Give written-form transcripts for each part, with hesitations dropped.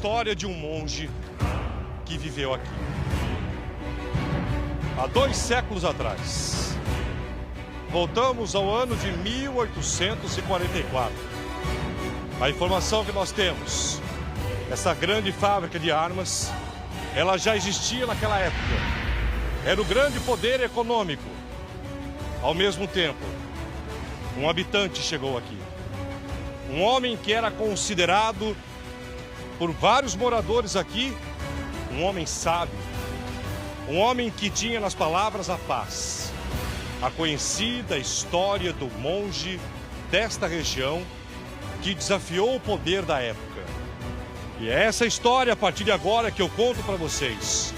história de um monge que viveu aqui. Há 2 séculos atrás. Voltamos ao ano de 1844. A informação que nós temos, essa grande fábrica de armas, ela já existia naquela época. Era o grande poder econômico. Ao mesmo tempo, um habitante chegou aqui. Um homem que era considerado por vários moradores aqui um homem sábio. Um homem que tinha nas palavras a paz. A conhecida história do monge desta região que desafiou o poder da época. E é essa história, a partir de agora, que eu conto para vocês.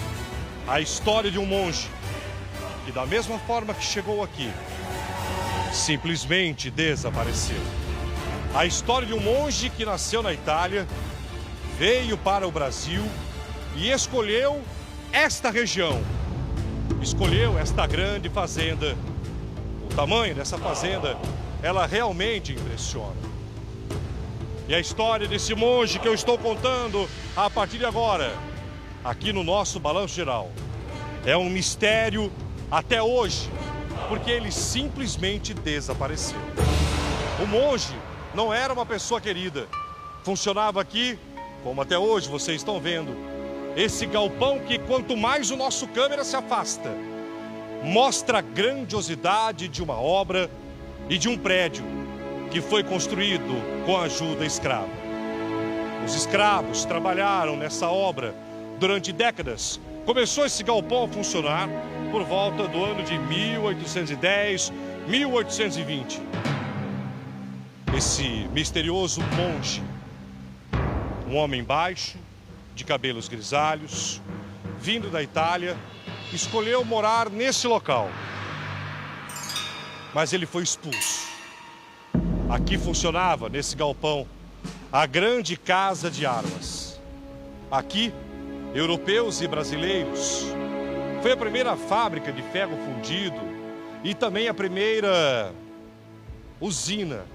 A história de um monge que, da mesma forma que chegou aqui, simplesmente desapareceu. A história de um monge que nasceu na Itália, veio para o Brasil e escolheu esta região. Escolheu esta grande fazenda. O tamanho dessa fazenda, ela realmente impressiona. E a história desse monge que eu estou contando a partir de agora, aqui no nosso Balanço Geral, é um mistério até hoje, porque ele simplesmente desapareceu. O monge não era uma pessoa querida. Funcionava aqui, como até hoje vocês estão vendo, esse galpão que, quanto mais o nosso câmera se afasta, mostra a grandiosidade de uma obra e de um prédio que foi construído com a ajuda escrava. Os escravos trabalharam nessa obra durante décadas. Começou esse galpão a funcionar por volta do ano de 1810, 1820. Esse misterioso monge, um homem baixo, de cabelos grisalhos, vindo da Itália, escolheu morar nesse local. Mas ele foi expulso. Aqui funcionava, nesse galpão, a grande casa de armas. Aqui, europeus e brasileiros. Foi a primeira fábrica de ferro fundido e também a primeira usina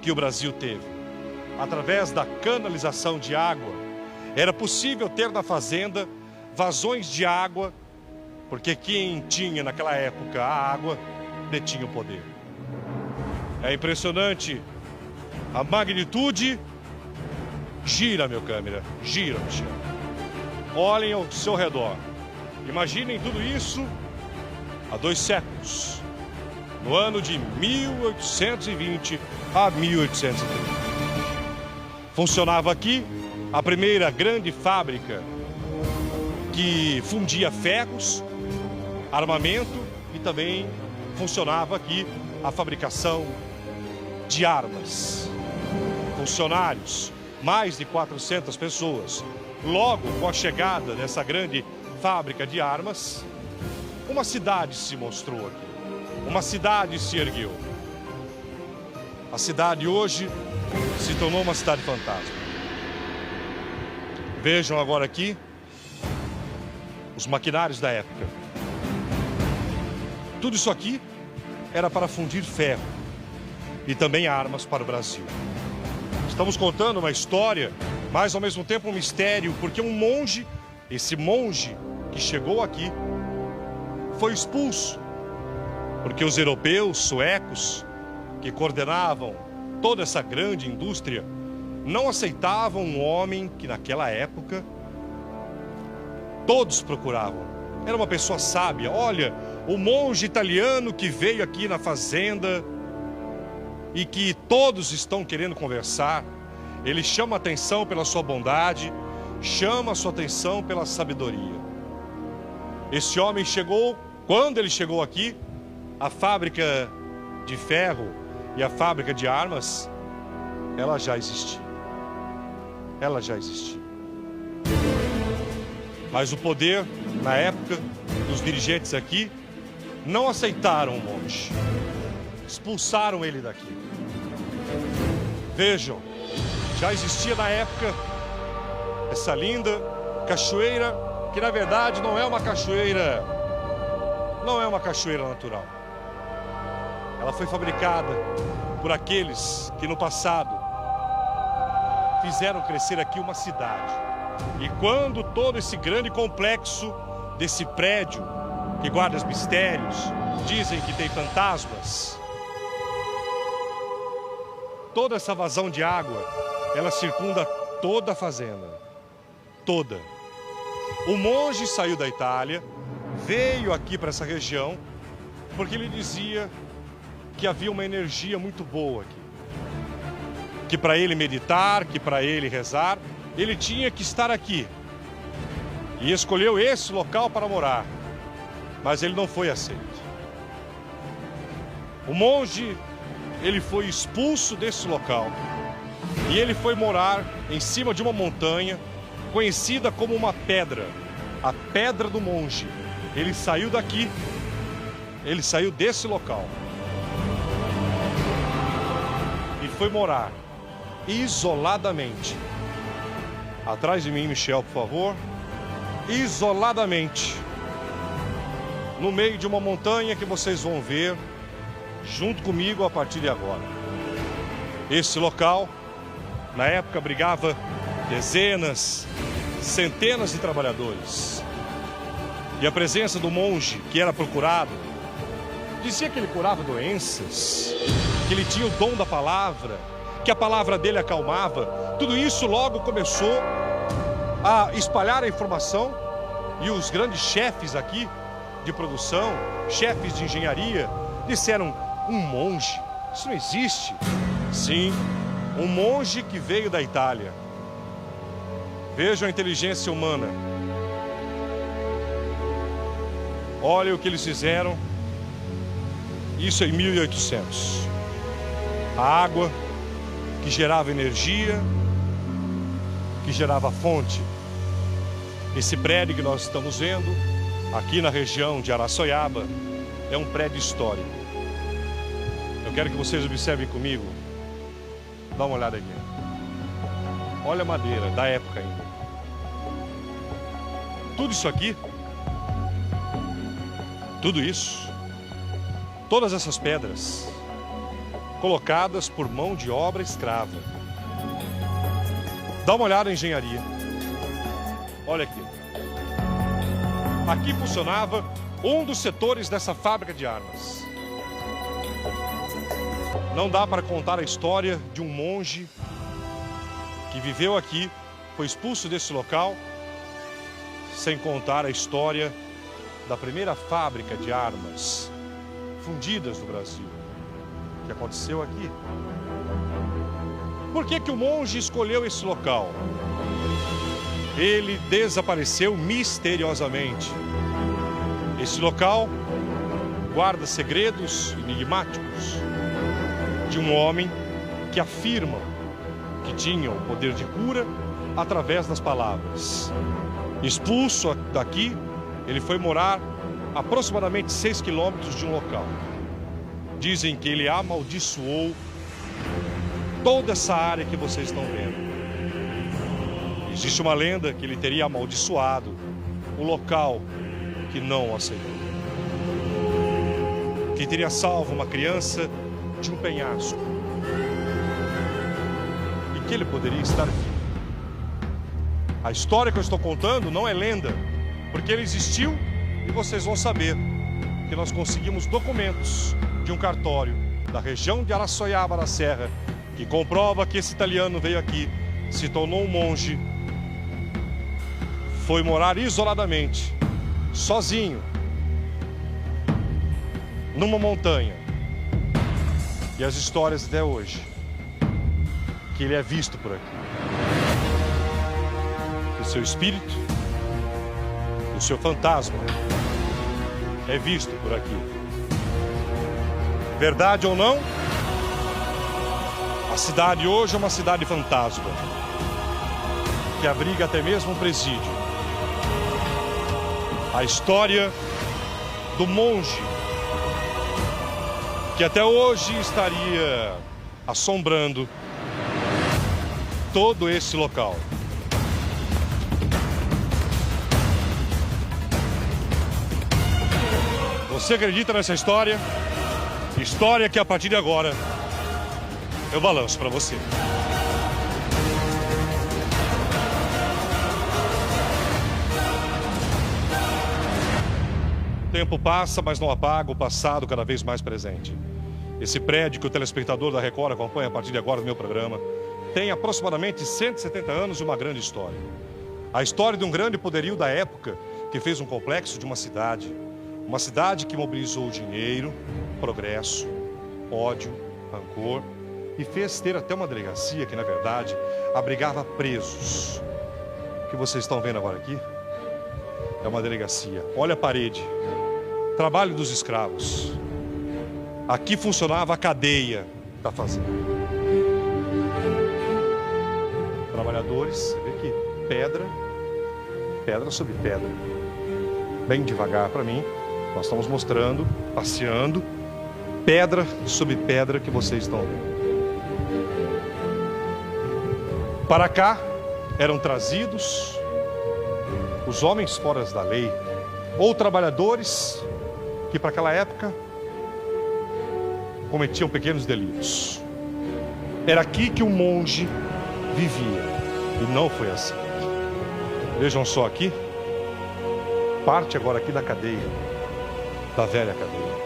que o Brasil teve. Através da canalização de água, era possível ter na fazenda vazões de água, porque quem tinha naquela época a água detinha o poder. É impressionante a magnitude. Gira, meu câmera, gira, Michel. Olhem ao seu redor. Imaginem tudo isso há 2 séculos, no ano de 1820 a 1830. Funcionava aqui a primeira grande fábrica que fundia ferros, armamento e também funcionava aqui a fabricação de armas. Funcionários, mais de 400 pessoas. Logo, com a chegada dessa grande fábrica de armas, uma cidade se mostrou aqui. Uma cidade se ergueu. A cidade hoje se tornou uma cidade fantasma. Vejam agora aqui os maquinários da época. Tudo isso aqui era para fundir ferro e também armas para o Brasil. Estamos contando uma história, mas ao mesmo tempo um mistério, porque um monge, esse monge que chegou aqui, foi expulso, porque os europeus, suecos, que coordenavam toda essa grande indústria, não aceitavam um homem que naquela época todos procuravam. Era uma pessoa sábia. Olha, o monge italiano que veio aqui na fazenda e que todos estão querendo conversar. Ele chama a atenção pela sua bondade, chama a sua atenção pela sabedoria. Esse homem chegou, quando ele chegou aqui, a fábrica de ferro e a fábrica de armas, ela já existia. Ela já existia. Mas o poder, na época, dos dirigentes aqui, não aceitaram o monge. Expulsaram ele daqui. Vejam, já existia na época essa linda cachoeira, que na verdade não é uma cachoeira natural. Ela foi fabricada por aqueles que no passado fizeram crescer aqui uma cidade. E quando todo esse grande complexo desse prédio, que guarda os mistérios, dizem que tem fantasmas, toda essa vazão de água, ela circunda toda a fazenda. Toda. O monge saiu da Itália, veio aqui para essa região, porque ele dizia que havia uma energia muito boa aqui. Que para ele meditar, que para ele rezar, ele tinha que estar aqui. E escolheu esse local para morar. Mas ele não foi aceito. O monge, ele foi expulso desse local. E ele foi morar em cima de uma montanha, conhecida como uma pedra. A Pedra do Monge. Ele saiu daqui. Ele saiu desse local. E foi morar isoladamente. Atrás de mim, Michel, por favor. Isoladamente. No meio de uma montanha que vocês vão ver junto comigo a partir de agora. Esse local, na época, abrigava dezenas, centenas de trabalhadores. E a presença do monge, que era procurado, dizia que ele curava doenças, que ele tinha o dom da palavra, que a palavra dele acalmava. Tudo isso logo começou a espalhar a informação, e os grandes chefes aqui de produção, chefes de engenharia, disseram: um monge? Isso não existe. Sim, um monge que veio da Itália. Vejam a inteligência humana. Olha o que eles fizeram. Isso em 1800. A água que gerava energia, que gerava fonte. Esse prédio que nós estamos vendo aqui na região de Araçoiaba é um prédio histórico. Eu quero que vocês observem comigo. Dá uma olhada aqui. Olha a madeira da época ainda. Tudo isso aqui, tudo isso, todas essas pedras colocadas por mão de obra escrava. Dá uma olhada na engenharia. Olha aqui. Aqui funcionava um dos setores dessa fábrica de armas. Não dá para contar a história de um monge que viveu aqui, foi expulso desse local, sem contar a história da primeira fábrica de armas fundidas no Brasil, que aconteceu aqui. Por que que o monge escolheu esse local? Ele desapareceu misteriosamente. Esse local guarda segredos enigmáticos de um homem que afirma que tinha o poder de cura através das palavras. Expulso daqui, ele foi morar aproximadamente 6 quilômetros de um local. Dizem que ele amaldiçoou toda essa área que vocês estão vendo. Existe uma lenda que ele teria amaldiçoado o local que não o aceitou. Que teria salvo uma criança de um penhasco. E que ele poderia estar vivo. A história que eu estou contando não é lenda, porque ele existiu e vocês vão saber que nós conseguimos documentos de um cartório da região de Araçoiaba da Serra que comprova que esse italiano veio aqui, se tornou um monge, foi morar isoladamente, sozinho, numa montanha. E as histórias até hoje, que ele é visto por aqui. O seu espírito, o seu fantasma é visto por aqui. Verdade ou não, a cidade hoje é uma cidade fantasma, que abriga até mesmo um presídio. A história do monge, que até hoje estaria assombrando todo esse local. Você acredita nessa história? História que a partir de agora eu balanço para você. O tempo passa, mas não apaga o passado cada vez mais presente. Esse prédio que o telespectador da Record acompanha a partir de agora no meu programa tem aproximadamente 170 anos e uma grande história. A história de um grande poderio da época que fez um complexo de uma cidade que mobilizou dinheiro, progresso, ódio, rancor e fez ter até uma delegacia que, na verdade, abrigava presos. O que vocês estão vendo agora aqui é uma delegacia. Olha a parede. Trabalho dos escravos. Aqui funcionava a cadeia da fazenda. Trabalhadores, você vê que pedra sobre pedra. Bem devagar para mim. Nós estamos mostrando, passeando, pedra sobre pedra que vocês estão vendo. Para cá eram trazidos os homens fora da lei, ou trabalhadores que para aquela época cometiam pequenos delitos. Era aqui que o monge vivia, e não foi assim. Vejam só aqui, parte agora aqui da cadeia, da velha cadeia.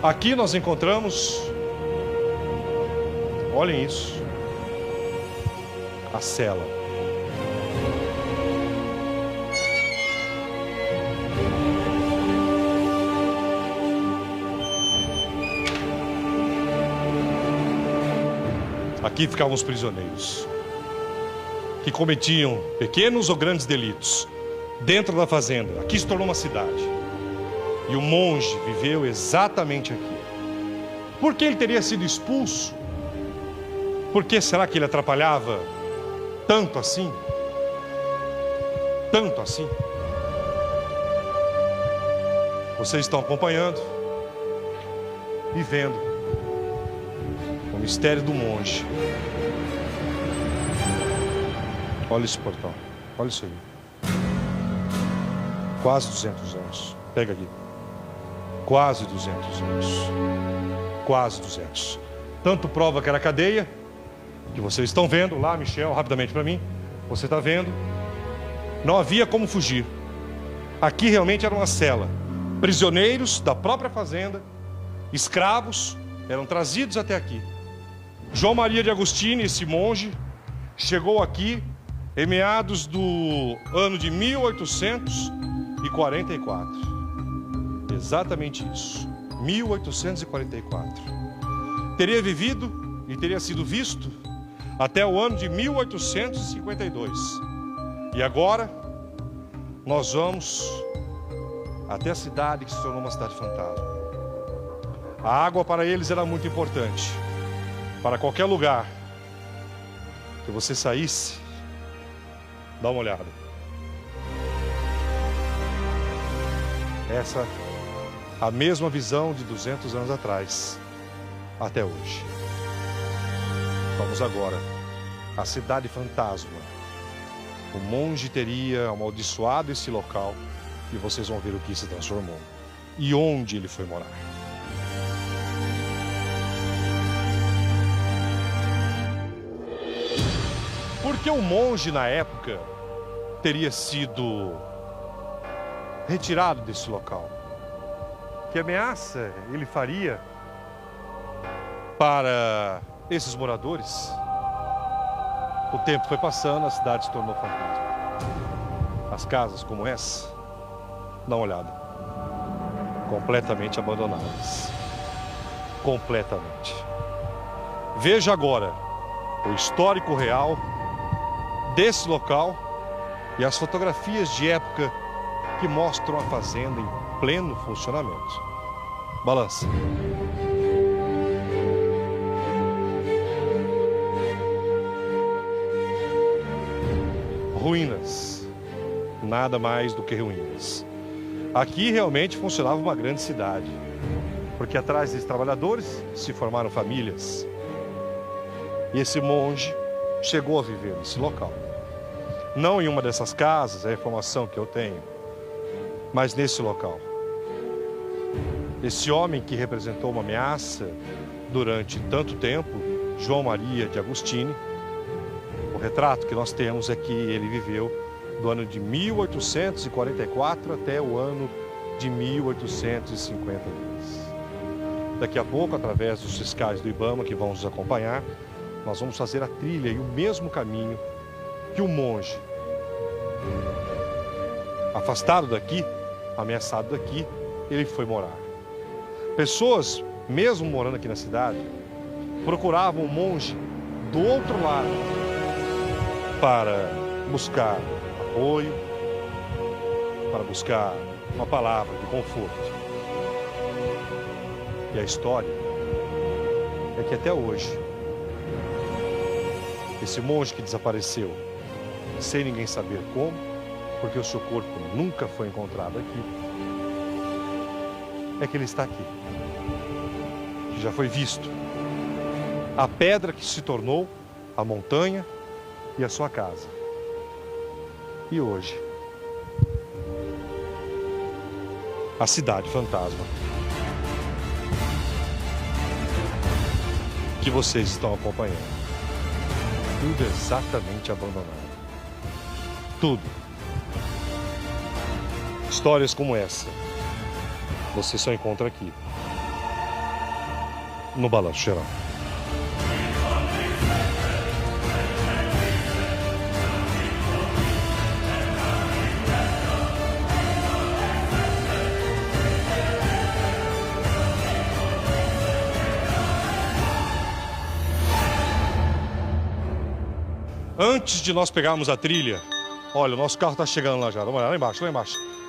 Aqui nós encontramos, olhem isso, a cela. Aqui ficavam os prisioneiros, que cometiam pequenos ou grandes delitos dentro da fazenda. Aqui se tornou uma cidade. E o monge viveu exatamente aqui. Por que ele teria sido expulso? Por que será que ele atrapalhava tanto assim? Tanto assim? Vocês estão acompanhando e vendo o mistério do monge. Olha esse portal, olha isso aí. Quase 200 anos. Pega aqui. Quase 200 anos. Quase 200. Tanto prova que era cadeia, que vocês estão vendo lá, Michel, rapidamente para mim. Você está vendo. Não havia como fugir. Aqui realmente era uma cela. Prisioneiros da própria fazenda, escravos, eram trazidos até aqui. João Maria de Agostini, esse monge, chegou aqui em meados do ano de 1844. Exatamente isso, 1844. Teria vivido e teria sido visto até o ano de 1852. E agora, nós vamos até a cidade que se tornou uma cidade fantasma. A água para eles era muito importante. Para qualquer lugar que você saísse, dá uma olhada. Essa a mesma visão de 200 anos atrás, até hoje. Vamos agora à cidade fantasma. O monge teria amaldiçoado esse local e vocês vão ver o que se transformou e onde ele foi morar. Porque o monge na época teria sido retirado desse local? Que ameaça ele faria para esses moradores? O tempo foi passando, a cidade se tornou fantasma. As casas como essa, dá uma olhada, completamente abandonadas. Completamente. Veja agora o histórico real desse local e as fotografias de época que mostram a fazenda em pleno funcionamento. Balança. Ruínas. Nada mais do que ruínas. Aqui realmente funcionava uma grande cidade, porque atrás desses trabalhadores se formaram famílias. E esse monge chegou a viver nesse local. Não em uma dessas casas, é a informação que eu tenho, mas nesse local. Esse homem que representou uma ameaça durante tanto tempo, João Maria de Agostini, o retrato que nós temos é que ele viveu do ano de 1844 até o ano de 1852. Daqui a pouco, através dos fiscais do IBAMA que vão nos acompanhar, nós vamos fazer a trilha e o mesmo caminho que o monge, afastado daqui, ameaçado daqui, ele foi morar. Pessoas, mesmo morando aqui na cidade, procuravam o monge do outro lado para buscar apoio, para buscar uma palavra de conforto. E a história é que até hoje, esse monge que desapareceu, sem ninguém saber como, porque o seu corpo nunca foi encontrado aqui, é que ele está aqui, que já foi visto. A pedra que se tornou a montanha e a sua casa. E hoje, a cidade fantasma que vocês estão acompanhando. Tudo exatamente abandonado. Tudo. Histórias como essa você só encontra aqui, no Balanço Geral. Antes de nós pegarmos a trilha, olha, o nosso carro está chegando lá já. Vamos lá, lá embaixo,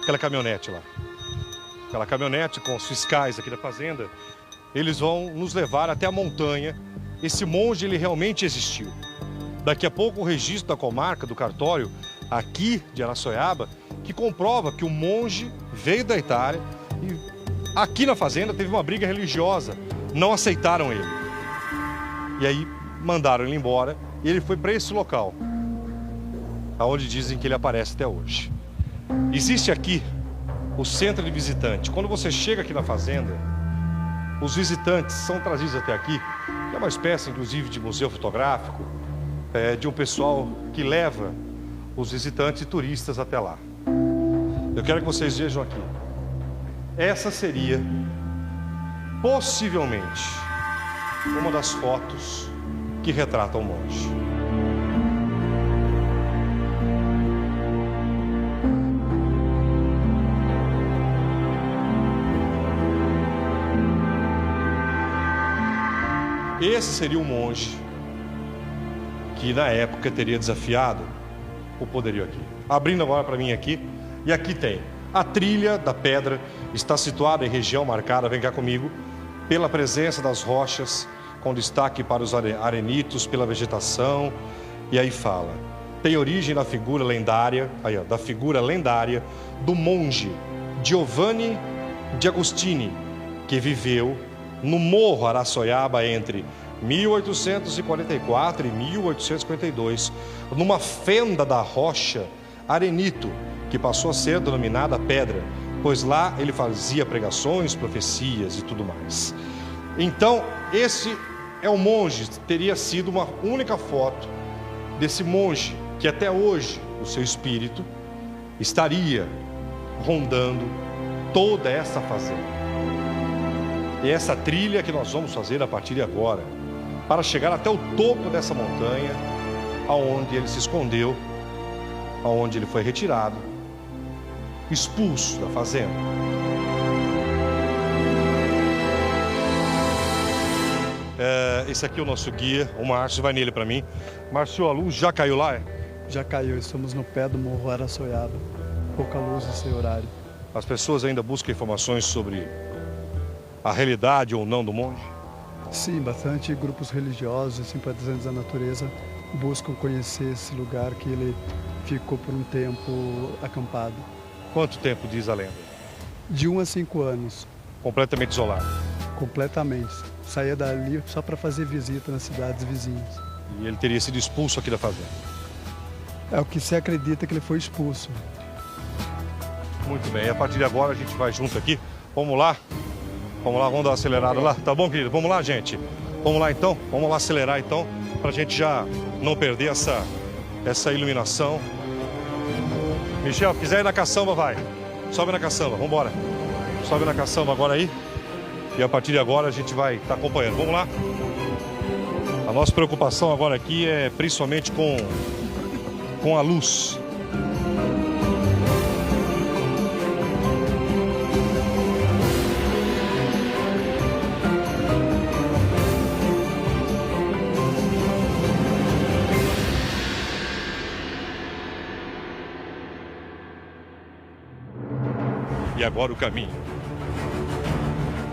aquela caminhonete lá. Aquela caminhonete com os fiscais aqui da fazenda, eles vão nos levar até a montanha. Esse monge, ele realmente existiu. Daqui a pouco o registro da comarca, do cartório, aqui de Araçoiaba, que comprova que o monge veio da Itália e aqui na fazenda teve uma briga religiosa. Não aceitaram ele. E aí mandaram ele embora. E ele foi para esse local, aonde dizem que ele aparece até hoje. Existe aqui o centro de visitante. Quando você chega aqui na fazenda, os visitantes são trazidos até aqui, que é uma espécie, inclusive, de museu fotográfico, de um pessoal que leva os visitantes e turistas até lá. Eu quero que vocês vejam aqui. Essa seria, possivelmente, uma das fotos que retrata o monge. Esse seria o monge que na época teria desafiado o poderio aqui. Abrindo agora para mim aqui, e aqui tem a trilha da pedra, está situada em região marcada, vem cá comigo, pela presença das rochas, com destaque para os arenitos, pela vegetação, e aí fala, tem origem na figura lendária, aí, ó, da figura lendária do monge Giovanni de Agostini, que viveu no Morro Araçoiaba entre 1844 e 1852, numa fenda da rocha arenito, que passou a ser denominada pedra, pois lá ele fazia pregações, profecias e tudo mais. Então, esse é o monge, teria sido uma única foto desse monge, que até hoje o seu espírito estaria rondando toda essa fazenda. E essa trilha que nós vamos fazer a partir de agora, para chegar até o topo dessa montanha, aonde ele se escondeu, aonde ele foi retirado, expulso da fazenda. Esse aqui é o nosso guia, o Márcio, vai nele para mim. Márcio, a luz já caiu lá? Já caiu, estamos no pé do Morro Araçoiaba. Pouca luz nesse horário. As pessoas ainda buscam informações sobre a realidade ou não do monge? Sim, bastante grupos religiosos e simpatizantes da natureza buscam conhecer esse lugar que ele ficou por um tempo acampado. Quanto tempo diz a lenda? De 1 a 5 anos. Completamente isolado? Completamente. Saía dali só para fazer visita nas cidades vizinhas. E ele teria sido expulso aqui da fazenda? É o que se acredita, que ele foi expulso. Muito bem, a partir de agora a gente vai junto aqui. Vamos lá? Vamos lá, vamos dar uma acelerada lá. Tá bom, querido? Vamos lá, gente. Vamos lá então, vamos lá acelerar então, pra gente já não perder essa iluminação. Michel, quiser ir na caçamba, vai. Sobe na caçamba, vamos embora. Sobe na caçamba agora aí. E a partir de agora a gente vai estar acompanhando. Vamos lá? A nossa preocupação agora aqui é principalmente com a luz. E agora o caminho.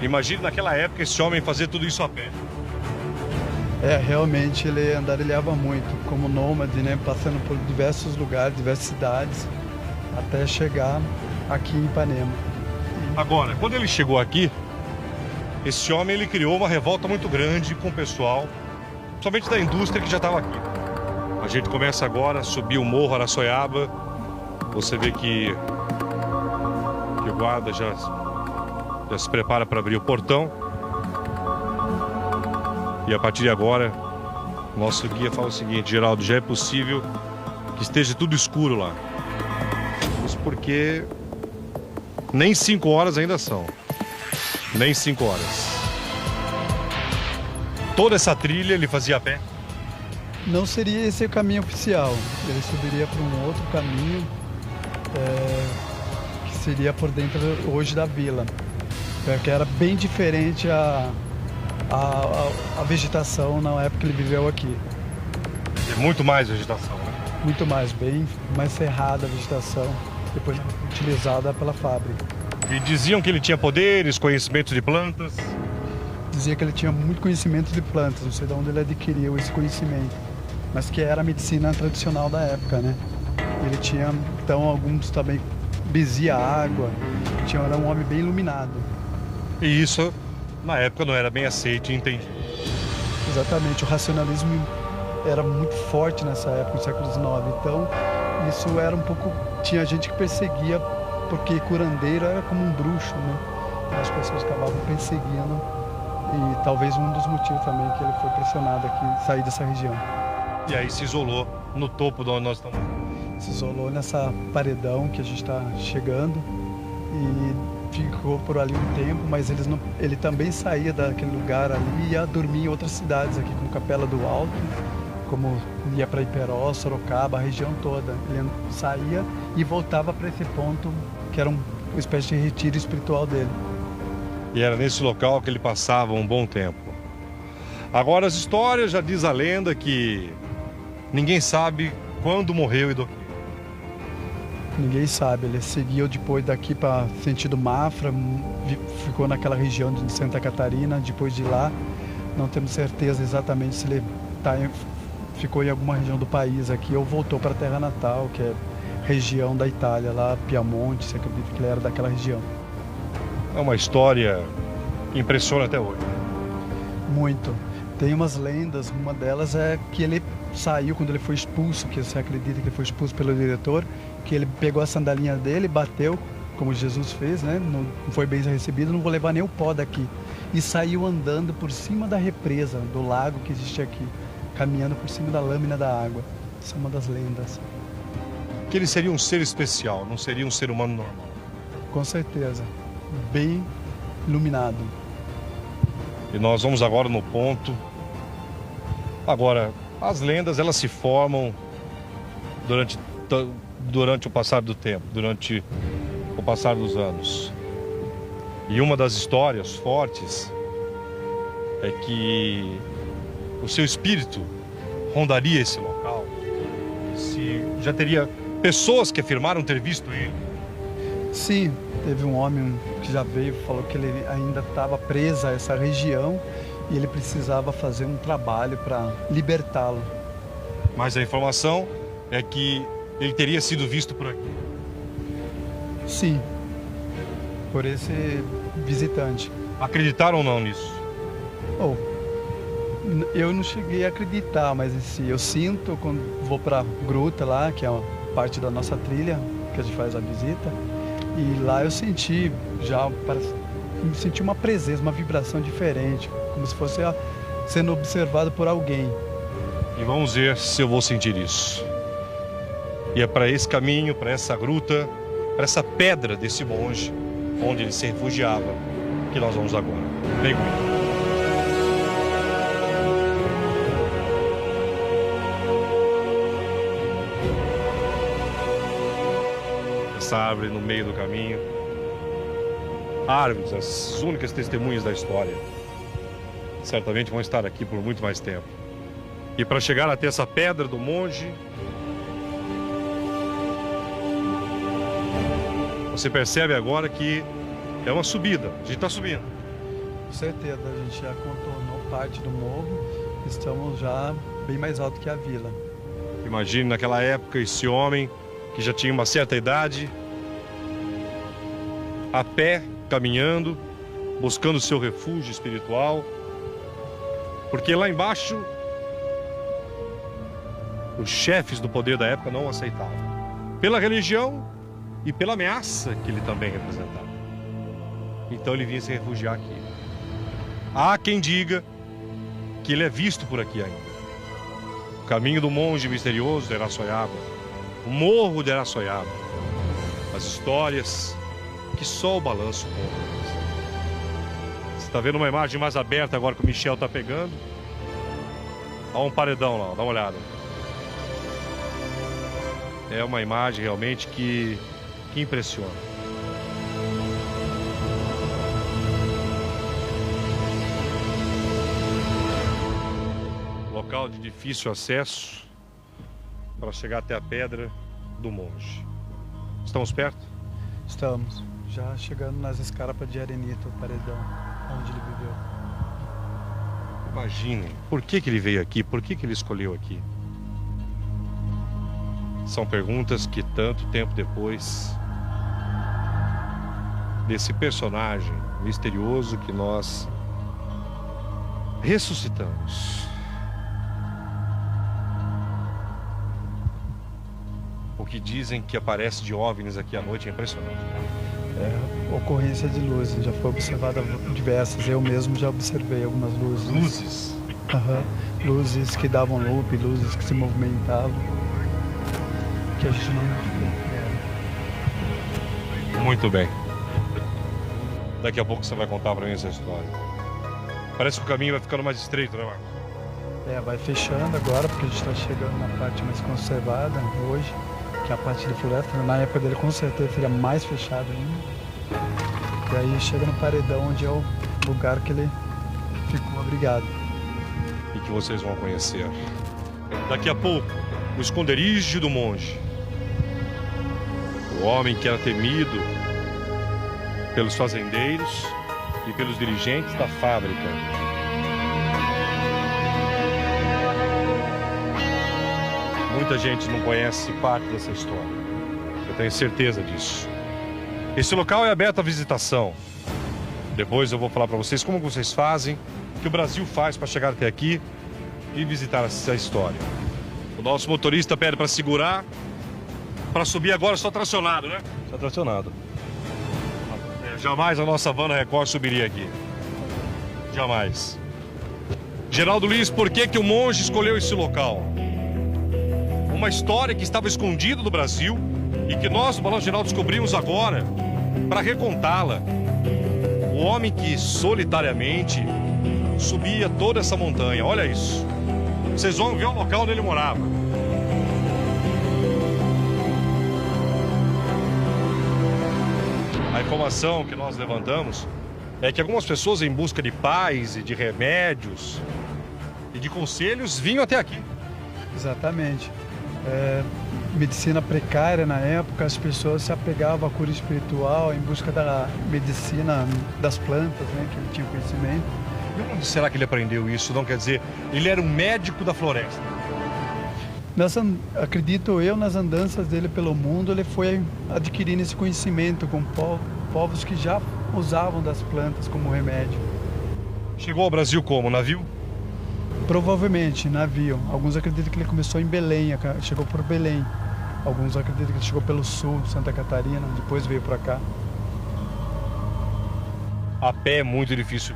Imagine naquela época esse homem fazer tudo isso a pé. Realmente ele andarilhava muito, como nômade, né? Passando por diversos lugares, diversas cidades, até chegar aqui em Ipanema. Agora, quando ele chegou aqui, esse homem ele criou uma revolta muito grande com o pessoal, principalmente da indústria que já estava aqui. A gente começa agora a subir o Morro Araçoiaba. Você vê que o guarda já se prepara para abrir o portão. E a partir de agora, nosso guia fala o seguinte: Geraldo, já é possível que esteja tudo escuro lá. Isso porque nem 5 horas ainda são. Nem 5 horas. Toda essa trilha ele fazia a pé? Não seria esse o caminho oficial. Ele subiria para um outro caminho, que seria por dentro hoje da vila. Porque era bem diferente a vegetação na época que ele viveu aqui. E muito mais vegetação, né? Muito mais, bem mais cerrada a vegetação, depois utilizada pela fábrica. E diziam que ele tinha poderes, conhecimentos de plantas? Dizia que ele tinha muito conhecimento de plantas, não sei de onde ele adquiriu esse conhecimento, mas que era a medicina tradicional da época, né? Ele tinha, então, alguns também bezia água, era um homem bem iluminado. E isso, na época, não era bem aceito e entendido. Exatamente, o racionalismo era muito forte nessa época, no século XIX. Então, isso era um pouco... Tinha gente que perseguia, porque curandeiro era como um bruxo, né? As pessoas acabavam perseguindo. E talvez um dos motivos também que ele foi pressionado aqui, sair dessa região. E aí se isolou no topo de onde nós estamos. Se isolou nessa paredão que a gente está chegando. E ficou por ali um tempo, mas ele também saía daquele lugar ali e ia dormir em outras cidades aqui, como Capela do Alto, como ia para Iperó, Sorocaba, a região toda. Ele saía e voltava para esse ponto que era uma espécie de retiro espiritual dele. E era nesse local que ele passava um bom tempo. Agora as histórias, já diz a lenda que ninguém sabe quando morreu e do que. Ninguém sabe, ele seguiu depois daqui para sentido Mafra, ficou naquela região de Santa Catarina, depois de lá não temos certeza exatamente se ele ficou em alguma região do país aqui ou voltou para a terra natal, que é região da Itália, lá Piemonte, se acredita que ele era daquela região. É uma história que impressiona até hoje. Muito. Tem umas lendas, uma delas é que ele saiu quando ele foi expulso, que você acredita que ele foi expulso pelo diretor, que ele pegou a sandalinha dele, bateu, como Jesus fez, né? Não foi bem recebido, não vou levar nem o pó daqui. E saiu andando por cima da represa, do lago que existe aqui, caminhando por cima da lâmina da água. Isso é uma das lendas. Que ele seria um ser especial, não seria um ser humano normal. Com certeza. Bem iluminado. E nós vamos agora no ponto. Agora, as lendas, elas se formam durante o passar do tempo, durante o passar dos anos. E uma das histórias fortes é que o seu espírito rondaria esse local. Se já teria pessoas que afirmaram ter visto ele. Sim, teve um homem que já veio e falou que ele ainda estava preso a essa região e ele precisava fazer um trabalho para libertá-lo. Mas a informação é que ele teria sido visto por aqui. Sim, por esse visitante. Acreditaram ou não nisso? Eu não cheguei a acreditar, mas eu sinto quando vou para a gruta lá, que é uma parte da nossa trilha, que a gente faz a visita, e lá eu senti senti uma presença, uma vibração diferente, como se fosse sendo observado por alguém. E vamos ver se eu vou sentir isso. E é para esse caminho, para essa gruta, para essa pedra desse monge onde ele se refugiava, que nós vamos agora. Vem comigo. Essa árvore no meio do caminho. Árvores, as únicas testemunhas da história. Certamente vão estar aqui por muito mais tempo. E para chegar até essa pedra do monge, você percebe agora que é uma subida. A gente está subindo. Com certeza, a gente já contornou parte do morro. Estamos já bem mais alto que a vila. Imagine naquela época esse homem que já tinha uma certa idade, a pé, caminhando, buscando seu refúgio espiritual, porque lá embaixo os chefes do poder da época não o aceitavam, pela religião e pela ameaça que ele também representava. Então ele vinha se refugiar aqui. Há quem diga que ele é visto por aqui ainda. O caminho do monge misterioso de Araçoiaba, o morro de Araçoiaba, as histórias que só o balanço conta. Você está vendo uma imagem mais aberta agora que o Michel está pegando? Há um paredão lá, dá uma olhada. É uma imagem realmente que impressiona. Local de difícil acesso para chegar até a pedra do monge. Estamos perto? Estamos já chegando nas escarpas de Arenito, o paredão, onde ele viveu. Imagine, por que ele veio aqui? Por que ele escolheu aqui? São perguntas que tanto tempo depois desse personagem misterioso que nós ressuscitamos. O que dizem que aparece de OVNIs aqui à noite é impressionante. É, ocorrência de luzes, já foi observada diversas. Eu mesmo já observei algumas luzes. Luzes? Uhum. Luzes que davam loop, luzes que se movimentavam. Que a gente não identificava. Muito bem. Daqui a pouco você vai contar pra mim essa história. Parece que o caminho vai ficando mais estreito, né, Marcos? É, vai fechando agora, porque a gente está chegando na parte mais conservada hoje, que é a parte de floresta. Na época dele, com certeza, seria mais fechado ainda. E aí chega no paredão, onde é o lugar que ele ficou abrigado. E que vocês vão conhecer. Daqui a pouco, o esconderijo do monge. O homem que era temido pelos fazendeiros e pelos dirigentes da fábrica. Muita gente não conhece parte dessa história. Eu tenho certeza disso. Esse local é aberto à visitação. Depois eu vou falar para vocês como vocês fazem, o que o Brasil faz para chegar até aqui e visitar essa história. O nosso motorista pede para segurar. Para subir agora só tracionado, né? Só tracionado. Jamais a nossa van Record subiria aqui. Jamais. Geraldo Lins, por que o monge escolheu esse local? Uma história que estava escondida do Brasil e que nós, do Balanço Geral, descobrimos agora para recontá-la. O homem que solitariamente subia toda essa montanha. Olha isso. Vocês vão ver o local onde ele morava. A informação que nós levantamos é que algumas pessoas, em busca de paz e de remédios e de conselhos, vinham até aqui. Exatamente. Medicina precária na época, as pessoas se apegavam à cura espiritual em busca da medicina das plantas, né, que ele tinha conhecimento. E onde será que ele aprendeu isso? Não quer dizer, ele era um médico da floresta. Acredito eu, nas andanças dele pelo mundo, ele foi adquirindo esse conhecimento com povos que já usavam das plantas como remédio. Chegou ao Brasil como? Navio? Provavelmente, navio. Alguns acreditam que ele começou em Belém, chegou por Belém. Alguns acreditam que ele chegou pelo sul, Santa Catarina, depois veio para cá. A pé é muito difícil.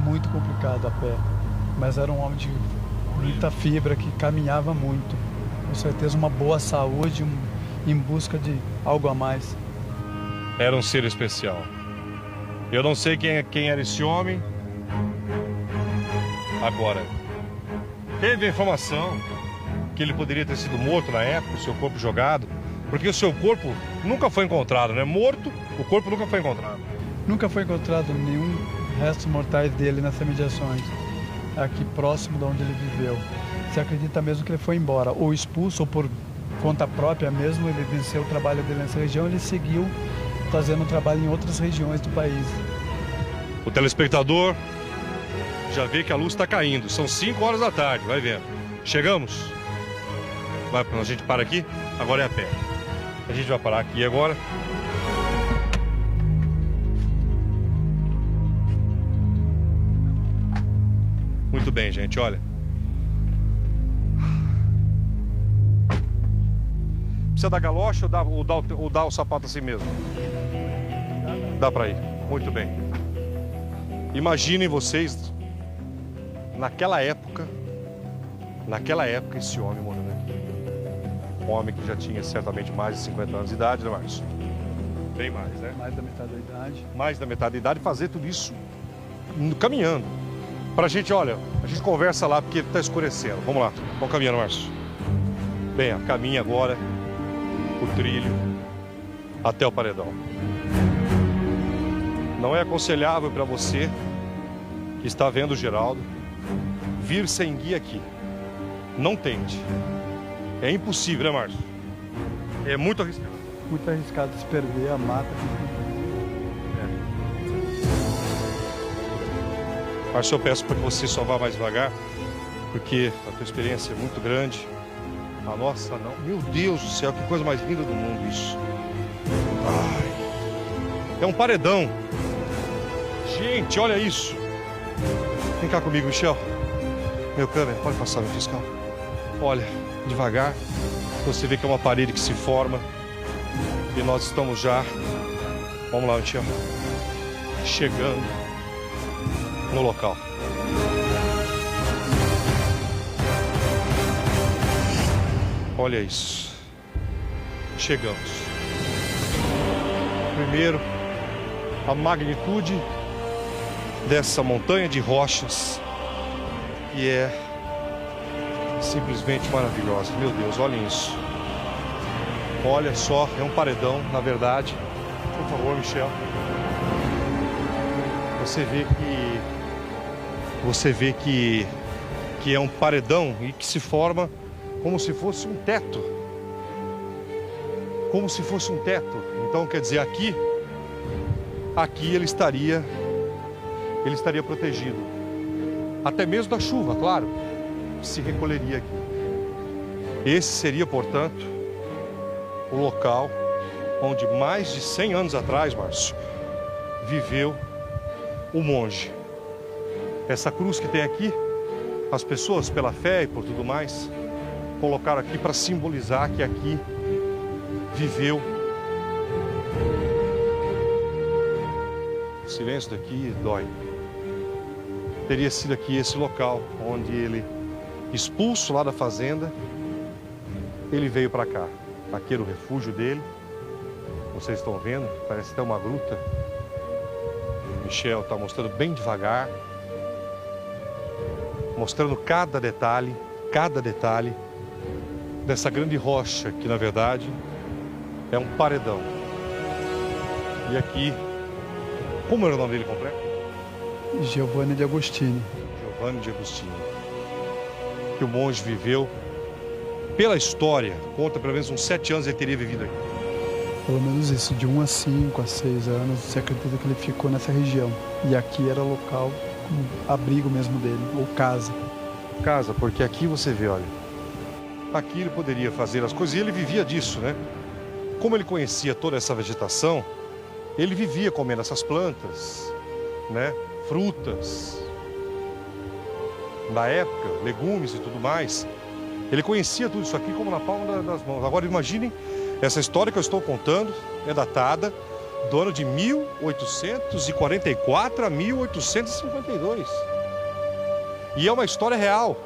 Muito complicado a pé. Mas era um homem de muita fibra, que caminhava muito. Com certeza uma boa saúde, em busca de algo a mais. era um ser especial. Eu não sei quem era esse homem. Agora, teve a informação que ele poderia ter sido morto na época, o seu corpo jogado, porque o seu corpo nunca foi encontrado, né? Morto, o corpo nunca foi encontrado. Nunca foi encontrado nenhum restos mortais dele nessas mediações, aqui próximo de onde ele viveu. Se acredita mesmo que ele foi embora, ou expulso, ou por conta própria mesmo, ele venceu o trabalho dele nessa região, ele seguiu fazendo trabalho em outras regiões do país. O telespectador já vê que a luz está caindo, são 5 horas da tarde, vai vendo. Chegamos? A gente para aqui, agora é a pé. A gente vai parar aqui agora. Muito bem, gente, olha. Precisa dar galocha ou dar o sapato assim mesmo? Dá pra ir, muito bem. Imaginem vocês, naquela época, esse homem morando aqui. Um homem que já tinha certamente mais de 50 anos de idade, né, Márcio? Bem mais, né? Mais da metade da idade. Mais da metade da idade, fazer tudo isso caminhando. Pra gente, olha, a gente conversa lá porque tá escurecendo. Vamos lá, vamos caminhando, Márcio. Bem, caminha agora o trilho até o paredão. Não é aconselhável para você que está vendo o Geraldo vir sem guia aqui. Não tente. É impossível, né, Márcio? É muito arriscado. Muito arriscado se perder a mata. Márcio, eu peço para que você só vá mais devagar, porque a tua experiência é muito grande. A nossa não. Meu Deus do céu, que coisa mais linda do mundo isso. Ai. É um paredão. Gente, olha isso. Vem cá comigo, Michel. Meu câmera, pode passar, meu fiscal. Olha, devagar. Você vê que é uma parede que se forma. E nós estamos já... Vamos lá, Michel. Chegando no local. Olha isso. Chegamos. Primeiro, a magnitude dessa montanha de rochas, que é simplesmente maravilhosa. Meu Deus, olhem isso. Olha só, é um paredão, na verdade. Por favor, Michel. Você vê que é um paredão e que se forma como se fosse um teto. Como se fosse um teto. Então, quer dizer, aqui ele estaria protegido. Até mesmo da chuva, claro, se recolheria aqui. Esse seria, portanto, o local onde mais de 100 anos atrás, Márcio, viveu o monge. Essa cruz que tem aqui, as pessoas, pela fé e por tudo mais, colocaram aqui para simbolizar que aqui viveu. O silêncio daqui dói. Teria sido aqui esse local onde ele, expulso lá da fazenda, ele veio para cá. Aqui era o refúgio dele. Vocês estão vendo? Parece até uma gruta. Michel está mostrando bem devagar, mostrando cada detalhe dessa grande rocha, que na verdade é um paredão. E aqui, como era o nome dele completo? Giovanni de Agostini. Giovanni de Agostini. Que o monge viveu, pela história, conta pelo menos uns 7 anos ele teria vivido aqui. Pelo menos isso, de 1 a 5 a 6 anos, você acredita que ele ficou nessa região. E aqui era o local, como abrigo mesmo dele, ou casa. Casa, porque aqui você vê, olha, aqui ele poderia fazer as coisas e ele vivia disso, né? Como ele conhecia toda essa vegetação, ele vivia comendo essas plantas, né? Frutas, na época, legumes e tudo mais. Ele conhecia tudo isso aqui como na palma das mãos. Agora imaginem, essa história que eu estou contando é datada do ano de 1844 a 1852. E é uma história real.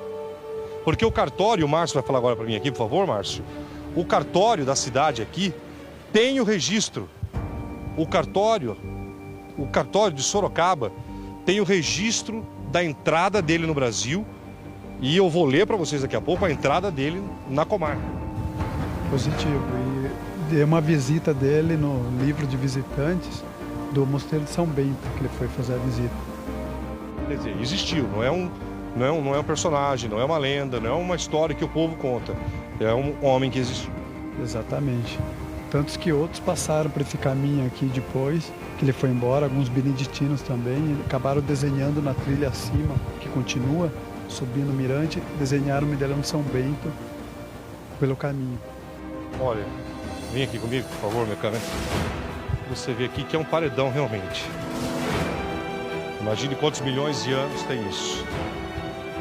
Porque o cartório, o Márcio vai falar agora para mim aqui, por favor, Márcio. O cartório da cidade aqui tem o registro o cartório de Sorocaba tem o registro da entrada dele no Brasil e eu vou ler para vocês daqui a pouco a entrada dele na comarca. Positivo. E dei uma visita dele no livro de visitantes do Mosteiro de São Bento, que ele foi fazer a visita. Quer dizer, existiu, não é um personagem, não é uma lenda, não é uma história que o povo conta. É um homem que existiu. Exatamente. Tantos que outros passaram por esse caminho aqui depois, que ele foi embora, alguns beneditinos também, acabaram desenhando na trilha acima, que continua, subindo o mirante, desenharam o medalhão de São Bento pelo caminho. Olha, vem aqui comigo, por favor, meu cara. Você vê aqui que é um paredão realmente. Imagine quantos milhões de anos tem isso.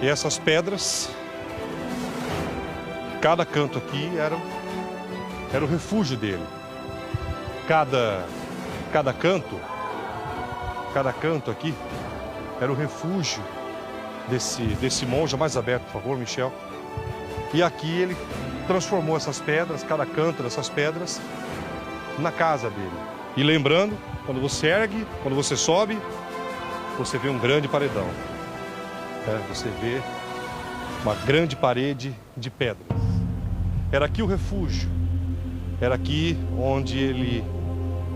E essas pedras, cada canto aqui era o refúgio dele. Cada canto aqui era o refúgio desse monge. Mais aberto, por favor, Michel. E aqui ele transformou essas pedras, cada canto dessas pedras, na casa dele. E lembrando, quando você ergue, quando você sobe, você vê um grande paredão. Você vê uma grande parede de pedras. Era aqui o refúgio. Era aqui onde ele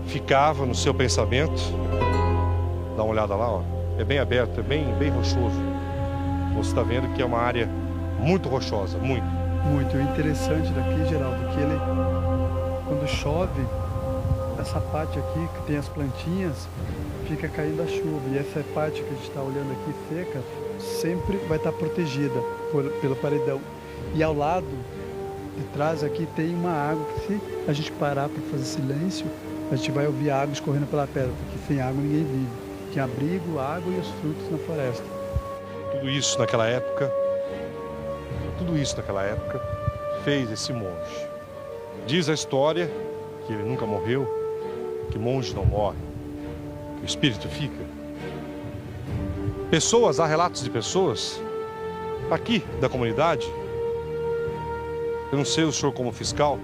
ficava no seu pensamento. Dá uma olhada lá, ó. É bem aberto, é bem rochoso. Você está vendo que é uma área muito rochosa, muito. Muito. O interessante daqui, Geraldo, que ele, quando chove, essa parte aqui que tem as plantinhas, fica caindo a chuva. E essa parte que a gente está olhando aqui seca, sempre vai estar protegida pelo paredão. E ao lado de trás aqui tem uma água que, se a gente parar para fazer silêncio, a gente vai ouvir a água escorrendo pela pedra, porque sem água ninguém vive. Tem abrigo, água e os frutos na floresta. Tudo isso naquela época fez esse monge. Diz a história que ele nunca morreu, que monge não morre, que o espírito fica. Há relatos de pessoas aqui da comunidade. Eu não sei o senhor como fiscal,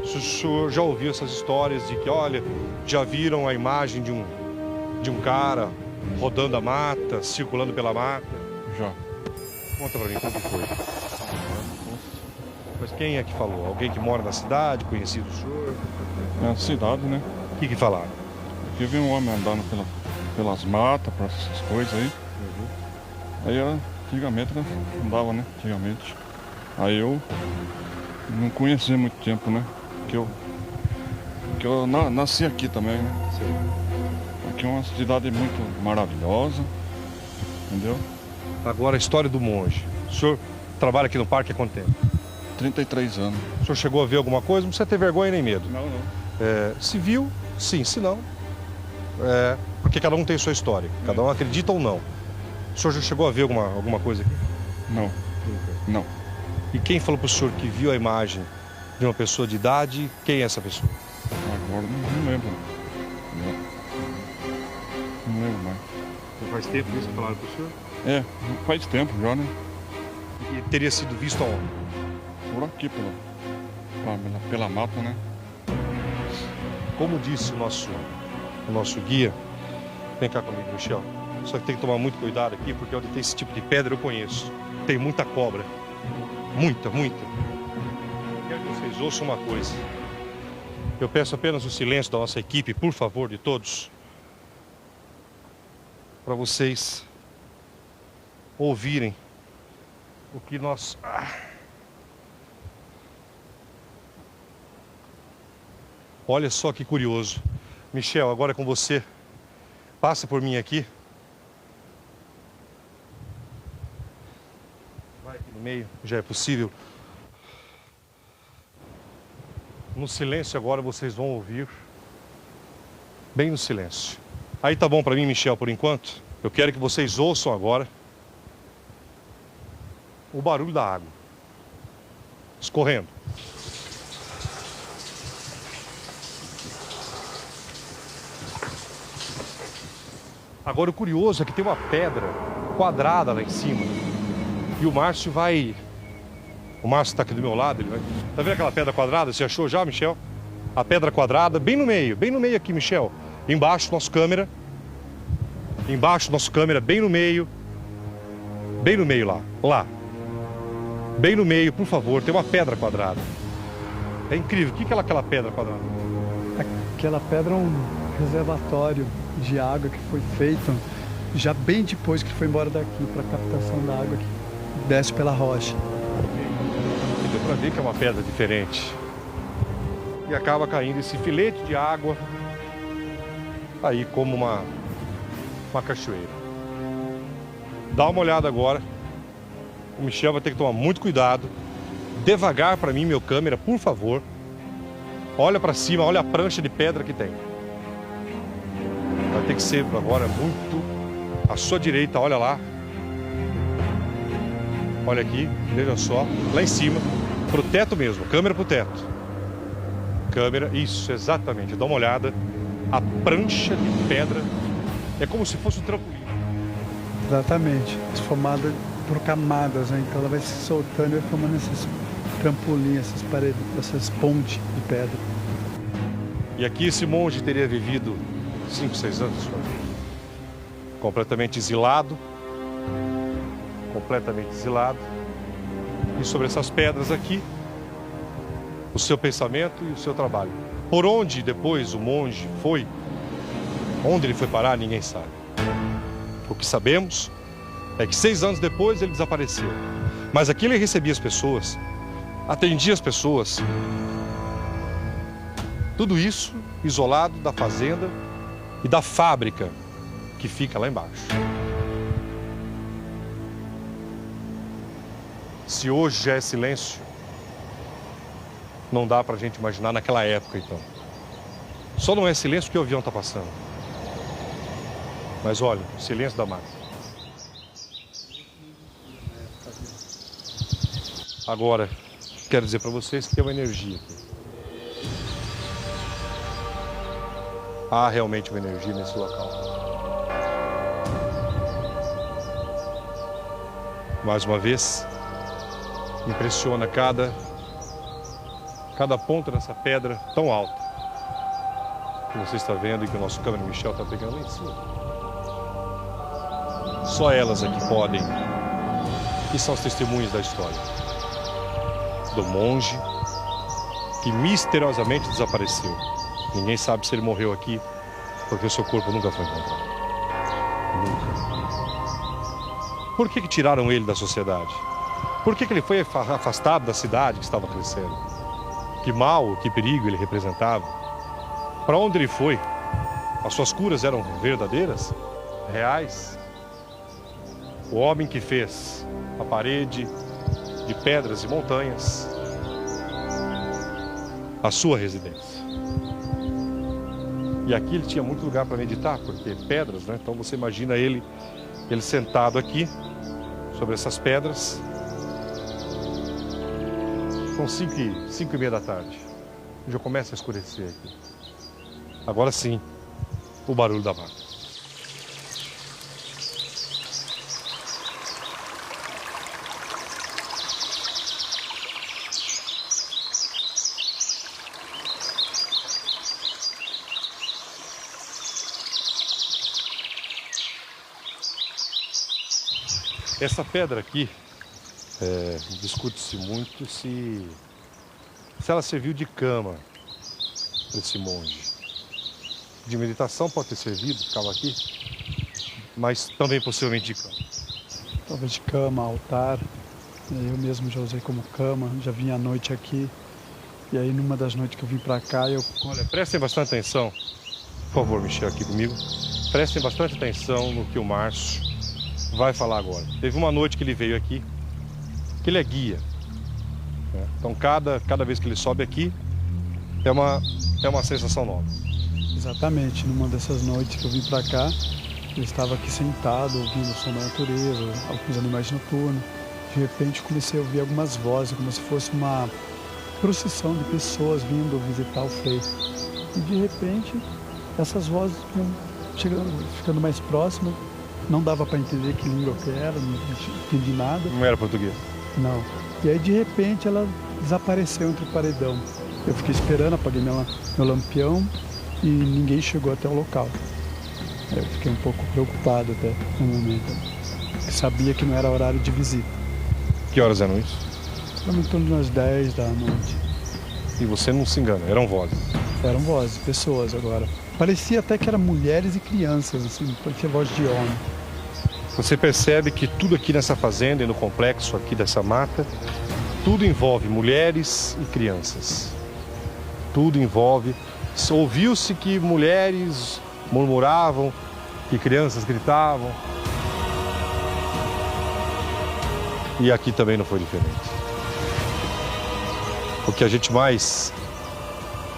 se o senhor já ouviu essas histórias de que, olha, já viram a imagem de um cara rodando a mata, circulando pela mata? Já. Conta pra mim como que foi. Mas quem é que falou? Alguém que mora na cidade, conhecido do senhor? É a cidade, né? O que falaram? Aqui vem um homem andando pelas matas, por essas coisas aí. Aí antigamente, né? Andava, né? Antigamente. Aí eu não conhecia muito tempo, né? Que eu nasci aqui também, né? Aqui é uma cidade muito maravilhosa, entendeu? Agora a história do monge. O senhor trabalha aqui no parque há quanto tempo? 33 anos. O senhor chegou a ver alguma coisa? Não precisa ter vergonha nem medo. Não. Se viu, sim. Se não, porque cada um tem sua história. Cada um acredita ou não. O senhor já chegou a ver alguma coisa aqui? Não. E quem falou para o senhor que viu a imagem de uma pessoa de idade? Quem é essa pessoa? Agora não lembro. Não lembro mais. Faz tempo isso que falaram para o senhor? Faz tempo já, né? E teria sido visto aonde? Por aqui, pela mata, né? Como disse o nosso guia, vem cá comigo, Michel. Só que tem que tomar muito cuidado aqui, porque onde tem esse tipo de pedra eu conheço. Tem muita cobra. Muita. Quero que vocês ouçam uma coisa. Eu peço apenas o silêncio da nossa equipe, por favor, de todos. Para vocês ouvirem o que nós... Olha só que curioso. Michel, agora é com você. Passa por mim aqui. Vai aqui no meio, já é possível. No silêncio agora vocês vão ouvir. Bem no silêncio. Aí tá bom para mim, Michel, por enquanto? Eu quero que vocês ouçam agora o barulho da água escorrendo. Agora o curioso é que tem uma pedra quadrada lá em cima. E o Márcio vai... O Márcio está aqui do meu lado. Ele vai... Tá vendo aquela pedra quadrada? Você achou já, Michel? a pedra quadrada, bem no meio aqui, Michel. Embaixo, nosso câmera. Embaixo, nosso câmera, bem no meio lá. Bem no meio, por favor, tem uma pedra quadrada. É incrível. O que é aquela pedra quadrada? Aquela pedra é um reservatório de água que foi feito já bem depois que foi embora daqui, para captação da água que desce pela rocha. E deu para ver que é uma pedra diferente. E acaba caindo esse filete de água aí como uma cachoeira. Dá uma olhada agora. O Michel vai ter que tomar muito cuidado. Devagar para mim, meu câmera, por favor. Olha para cima, olha a prancha de pedra que tem. Vai ter que ser agora muito à sua direita, olha lá. Olha aqui, veja só, lá em cima, pro teto mesmo, câmera pro teto. Câmera, isso, exatamente, dá uma olhada. A prancha de pedra é como se fosse um trampolim. Exatamente, formada por camadas, né? Então ela vai se soltando e vai formando esses trampolim, essas paredes, essas pontes de pedra. E aqui esse monge teria vivido 5, 6 anos, completamente exilado. E sobre essas pedras aqui, o seu pensamento e o seu trabalho. Por onde depois o monge foi, onde ele foi parar, ninguém sabe. O que sabemos é que 6 anos depois ele desapareceu. Mas aqui ele recebia as pessoas, atendia as pessoas. Tudo isso isolado da fazenda e da fábrica que fica lá embaixo. Se hoje já é silêncio, não dá pra gente imaginar naquela época, então. Só não é silêncio porque o avião tá passando. Mas olha, silêncio da mata. Agora, quero dizer pra vocês que tem uma energia aqui. Há realmente uma energia nesse local. Mais uma vez, impressiona cada ponta dessa pedra tão alta que você está vendo e que o nosso câmera Michel está pegando lá em cima. Só elas aqui podem e são as testemunhas da história do monge que misteriosamente desapareceu. Ninguém sabe se ele morreu aqui porque o seu corpo nunca foi encontrado. Nunca. Por que tiraram ele da sociedade? Por que ele foi afastado da cidade que estava crescendo? Que mal, que perigo ele representava? Para onde ele foi? As suas curas eram verdadeiras? Reais? O homem que fez a parede de pedras e montanhas, a sua residência. E aqui ele tinha muito lugar para meditar, porque pedras, né? Então você imagina ele sentado aqui, sobre essas pedras. São 5h30 da tarde. Já começa a escurecer aqui. Agora sim, o barulho da mata. Essa pedra aqui, discute-se muito se ela serviu de cama para esse monge. De meditação pode ter servido, ficava aqui, mas também possivelmente de cama. Talvez de cama, altar. Eu mesmo já usei como cama, já vim à noite aqui. E aí numa das noites que eu vim para cá, Olha, prestem bastante atenção, por favor, Michel, aqui comigo. Prestem bastante atenção no que o Márcio vai falar agora. Teve uma noite que ele veio aqui, que ele é guia. Né? Então cada vez que ele sobe aqui, é uma sensação nova. Exatamente, numa dessas noites que eu vim para cá, eu estava aqui sentado, ouvindo o som da natureza, alguns animais noturnos. De repente comecei a ouvir algumas vozes, como se fosse uma procissão de pessoas vindo visitar o Frei. E de repente, essas vozes iam ficando mais próximas. Não dava para entender que língua que era, não entendi nada. Não era português? Não. E aí de repente ela desapareceu entre o paredão. Eu fiquei esperando, apaguei meu lampião e ninguém chegou até o local. Eu fiquei um pouco preocupado até no momento. Sabia que não era horário de visita. Que horas eram isso? Era em torno de umas 10 da noite. E você não se engana, eram vozes. Eram vozes, pessoas agora. Parecia até que eram mulheres e crianças, assim, parecia voz de homem. Você percebe que tudo aqui nessa fazenda e no complexo aqui dessa mata, tudo envolve mulheres e crianças. Tudo envolve. Ouviu-se que mulheres murmuravam, que crianças gritavam. E aqui também não foi diferente. O que a gente mais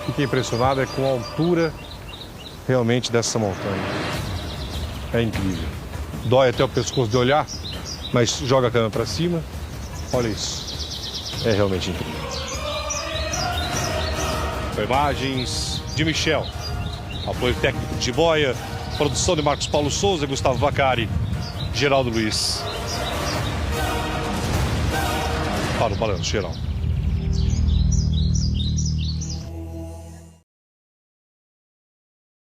fica impressionado é com a altura realmente dessa montanha. É incrível. Dói até o pescoço de olhar, mas joga a câmera para cima. Olha isso. É realmente incrível. Com imagens de Michel, apoio técnico de Jiboia, produção de Marcos Paulo Souza, Gustavo Vacari, Geraldo Luiz. Para o Balanço Geral.